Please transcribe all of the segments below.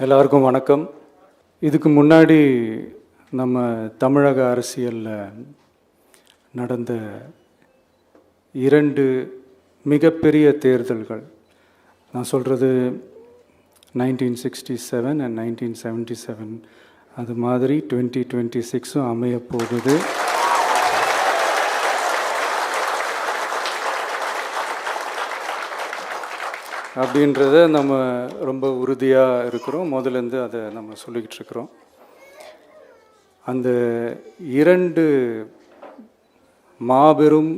எல்லாருக்கும் வணக்கம். இதுக்கு முன்னாடி நம்ம தமிழக அரசியலில் நடந்த 2 மிகப்பெரிய தேர்தல்கள், நான் சொல்கிறது 1967 and 1977, அது மாதிரி 2026 அமைய போகுது. அப்படின்றத நம்ம ரொம்ப உறுதியாக இருக்கிறோம். முதலேருந்து அதை நம்ம சொல்லிக்கிட்டு இருக்கிறோம். அந்த 2 மாபெரும்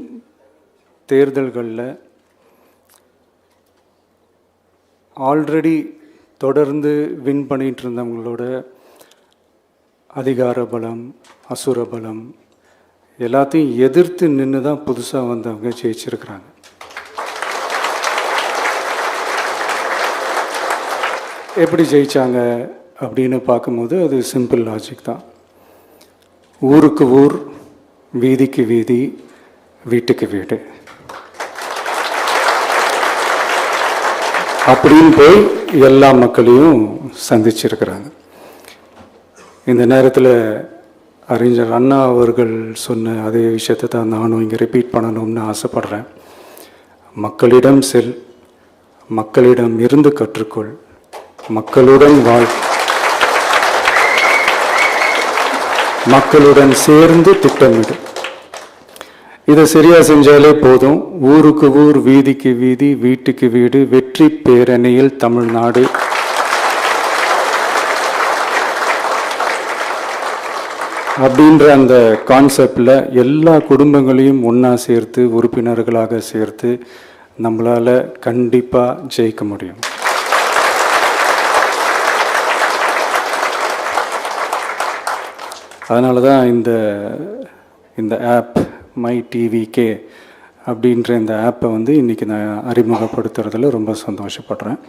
தேர்தல்களில் ஆல்ரெடி தொடர்ந்து வின் பண்ணிகிட்டு இருந்தவங்களோட அதிகார பலம், அசுர பலம் எல்லாத்தையும் எதிர்த்து நின்று தான் புதுசாக வந்தவங்க ஜெயிச்சிருக்கிறாங்க. எப்படி ஜெயித்தாங்க அப்படின்னு பார்க்கும்போது அது சிம்பிள் லாஜிக் தான். ஊருக்கு ஊர், வீதிக்கு வீதி, வீட்டுக்கு வீடு அப்படின்னு போய் எல்லா மக்களையும் சந்திச்சிருக்கிறாங்க. இந்த நேரத்தில் அறிஞர் அண்ணா அவர்கள் சொன்ன அதே விஷயத்தை தான் நானும் இங்கே ரிப்பீட் பண்ணணும்னு ஆசைப்படுறேன். மக்களிடம் செல், மக்களிடம் இருந்து கற்றுக்கொள், மக்களுடன் வாழ், மக்களுடன் சேர்ந்து திட்டமிடு. இதை சரியாக செஞ்சாலே போதும். ஊருக்கு ஊர், வீதிக்கு வீதி, வீட்டுக்கு வீடு, வெற்றி பேரணியில் தமிழ்நாடு. அப்படின்ற அந்த கான்செப்டில் எல்லா குடும்பங்களையும் ஒன்றா சேர்த்து, உறுப்பினர்களாக சேர்த்து நம்மளால் கண்டிப்பாக ஜெயிக்க முடியும். அதனால தான் இந்த ஆப் மை டிவிகே அப்படின்ற இந்த ஆப்பை இன்றைக்கி நான் அறிமுகப்படுத்துறதுல ரொம்ப சந்தோஷப்படுறேன்.